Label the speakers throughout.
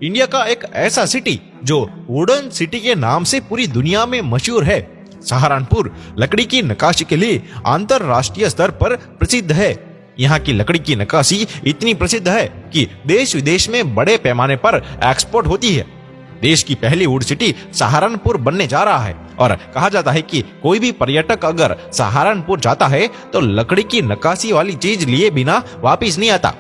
Speaker 1: India का एक ऐसा सिटी जो वुडन सिटी के नाम से पूरी दुनिया में मशहूर है। सहारनपुर लकड़ी की नक्काशी के लिए अंतरराष्ट्रीय स्तर पर प्रसिद्ध है। यहाँ की लकड़ी की नक्काशी इतनी प्रसिद्ध है कि देश विदेश में बड़े पैमाने पर एक्सपोर्ट होती है। देश की पहली वुड सिटी सहारनपुर बनने जा रहा है और कहा जाता है कि कोई भी पर्यटक अगर सहारनपुर जाता है तो लकड़ी की नक्काशी वाली चीज लिए बिना वापिस नहीं आता।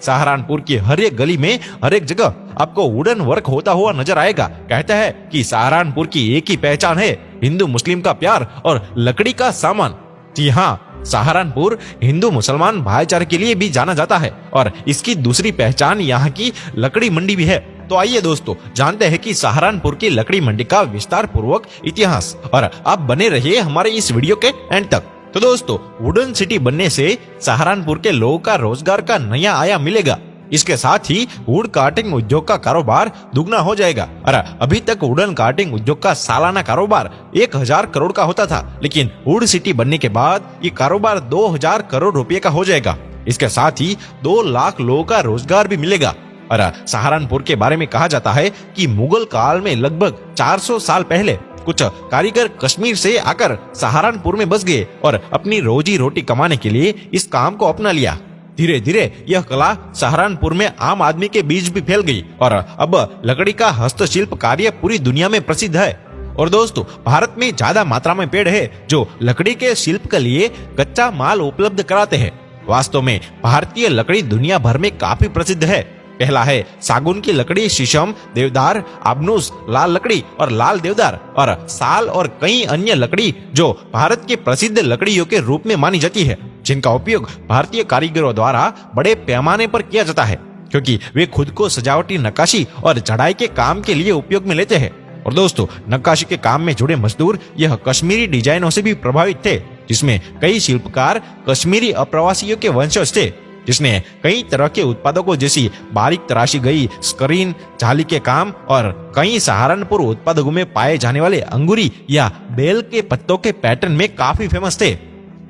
Speaker 1: सहारनपुर की हर एक गली में हर एक जगह आपको वुडन वर्क होता हुआ नजर आएगा। कहते हैं कि सहारनपुर की एक ही पहचान है, हिंदू मुस्लिम का प्यार और लकड़ी का सामान। जी हाँ, सहारनपुर हिंदू मुसलमान भाईचारे के लिए भी जाना जाता है और इसकी दूसरी पहचान यहाँ की लकड़ी मंडी भी है। तो आइए दोस्तों जानते हैं कि सहारनपुर की लकड़ी मंडी का विस्तार पूर्वक इतिहास, और आप बने रहिए हमारे इस वीडियो के एंड तक। तो दोस्तों, वुडन सिटी बनने से सहारनपुर के लोगों का रोजगार का नया आयाम मिलेगा। इसके साथ ही वुड कार्टिंग उद्योग का कारोबार दुगना हो जाएगा। और अभी तक वुडन कार्टिंग उद्योग का सालाना कारोबार 1000 करोड़ का होता था, लेकिन वुड सिटी बनने के बाद ये कारोबार 2000 करोड़ रुपए का हो जाएगा। इसके साथ ही 2 लाख लोगों का रोजगार भी मिलेगा। और सहारनपुर के बारे में कहा जाता है कि मुगल काल में लगभग 400 साल पहले कुछ कारीगर कश्मीर से आकर सहारनपुर में बस गए और अपनी रोजी रोटी कमाने के लिए इस काम को अपना लिया। धीरे धीरे यह कला सहारनपुर में आम आदमी के बीच भी फैल गई और अब लकड़ी का हस्तशिल्प कार्य पूरी दुनिया में प्रसिद्ध है। और दोस्तों, भारत में ज्यादा मात्रा में पेड़ है जो लकड़ी के शिल्प के लिए कच्चा माल उपलब्ध कराते हैं। वास्तव में भारतीय लकड़ी दुनिया भर में काफी प्रसिद्ध है। पहला है सागुन की लकड़ी, शीशम, देवदार, आबनूस, लाल लकड़ी और लाल देवदार, और साल और कई अन्य लकड़ी जो भारत के प्रसिद्ध लकड़ियों के रूप में मानी जाती है, जिनका उपयोग भारतीय कारीगरों द्वारा बड़े पैमाने पर किया जाता है, क्योंकि वे खुद को सजावटी नक्काशी और चढ़ाई के काम के लिए उपयोग में लेते हैं। और दोस्तों, नक्काशी के काम में जुड़े मजदूर यह कश्मीरी डिजाइनों से भी प्रभावित थे, जिसमें कई शिल्पकार कश्मीरी अप्रवासियों के वंशज थे, जिसने कई तरह के उत्पादों को जैसी बारीक तराशी गई स्क्रीन, जाली के काम और कई सहारनपुर उत्पादों में पाए जाने वाले अंगूरी या बेल के पत्तों के पैटर्न में काफी फेमस थे।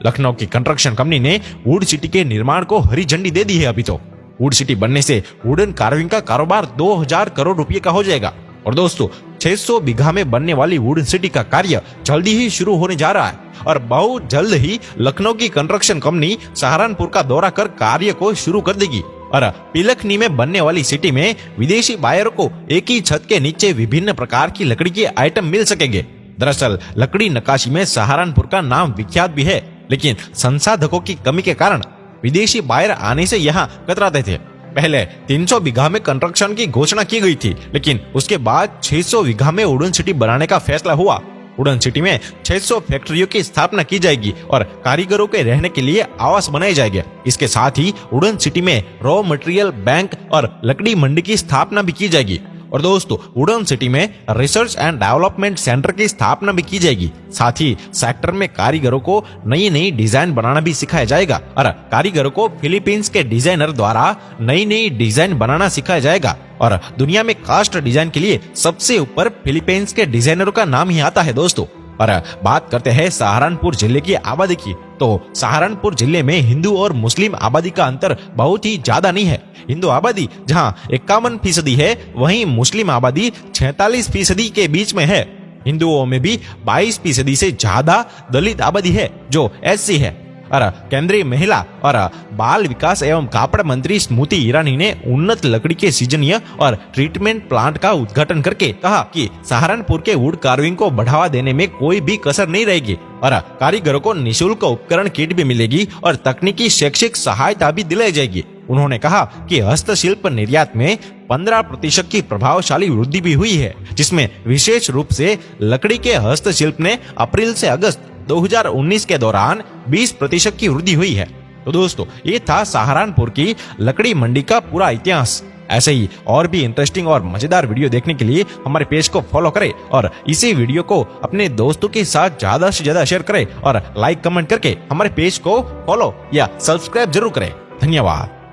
Speaker 1: लखनऊ की कंस्ट्रक्शन कंपनी ने वुड सिटी के निर्माण को हरी झंडी दे दी है। अभी तो वुड सिटी बनने से वुडन कार्विंग का कारोबार 2000 करोड़ रुपए का हो जाएगा। और दोस्तों, 600 बीघा में बनने वाली वुडन सिटी का कार्य जल्दी ही शुरू होने जा रहा है और बहुत जल्द ही लखनऊ की कंस्ट्रक्शन कंपनी सहारनपुर का दौरा कर कार्य को शुरू कर देगी। और पिलखनी में बनने वाली सिटी में विदेशी बायरों को एक ही छत के नीचे विभिन्न प्रकार की लकड़ी के आइटम मिल सकेंगे। दरअसल लकड़ी नक्काशी में सहारनपुर का नाम विख्यात भी है, लेकिन संसाधकों की कमी के कारण विदेशी बायर आने से यहाँ कतराते थे। पहले 300 बीघा में कंस्ट्रक्शन की घोषणा की गई थी, लेकिन उसके बाद 600 बीघा में वुडन सिटी बनाने का फैसला हुआ। वुडन सिटी में 600 फैक्ट्रियों की स्थापना की जाएगी और कारीगरों के रहने के लिए आवास बनाए जाएंगे। इसके साथ ही वुडन सिटी में रॉ मटेरियल बैंक और लकड़ी मंडी की स्थापना भी की जाएगी। और दोस्तों, वुडन सिटी में रिसर्च एंड डेवलपमेंट सेंटर की स्थापना भी की जाएगी। साथ ही सेक्टर में कारीगरों को नई नई डिजाइन बनाना भी सिखाया जाएगा और कारीगरों को फिलीपींस के डिजाइनर द्वारा नई नई डिजाइन बनाना सिखाया जाएगा। और दुनिया में कास्ट डिजाइन के लिए सबसे ऊपर फिलीपींस के डिजाइनरों का नाम ही आता है दोस्तों। और बात करते हैं सहारनपुर जिले की आबादी की, तो सहारनपुर जिले में हिंदू और मुस्लिम आबादी का अंतर बहुत ही ज्यादा नहीं है। हिंदू आबादी जहां 51% है, वहीं मुस्लिम आबादी 46% के बीच में है। हिंदुओं में भी 22% से ज्यादा दलित आबादी है जो SC है। और केंद्रीय महिला और बाल विकास एवं कापड़ मंत्री स्मृति ईरानी ने उन्नत लकड़ी के सीजनीय और ट्रीटमेंट प्लांट का उद्घाटन करके कहा कि सहारनपुर के वुड कार्विंग को बढ़ावा देने में कोई भी कसर नहीं रहेगी और कारीगरों को निःशुल्क उपकरण किट भी मिलेगी और तकनीकी शैक्षिक सहायता भी दिलाई जाएगी। उन्होंने कहा कि हस्तशिल्प निर्यात में 15% की प्रभावशाली वृद्धि भी हुई है, जिसमें विशेष रूप से लकड़ी के हस्तशिल्प ने अप्रैल से अगस्त 2019 के दौरान 20% की वृद्धि हुई है। तो दोस्तों, ये था सहारनपुर की लकड़ी मंडी का पूरा इतिहास। ऐसे ही और भी इंटरेस्टिंग और मजेदार वीडियो देखने के लिए हमारे पेज को फॉलो करें और इसी वीडियो को अपने दोस्तों के साथ ज्यादा से ज्यादा शेयर करें और लाइक कमेंट करके हमारे पेज को फॉलो या सब्सक्राइब जरूर करें। धन्यवाद।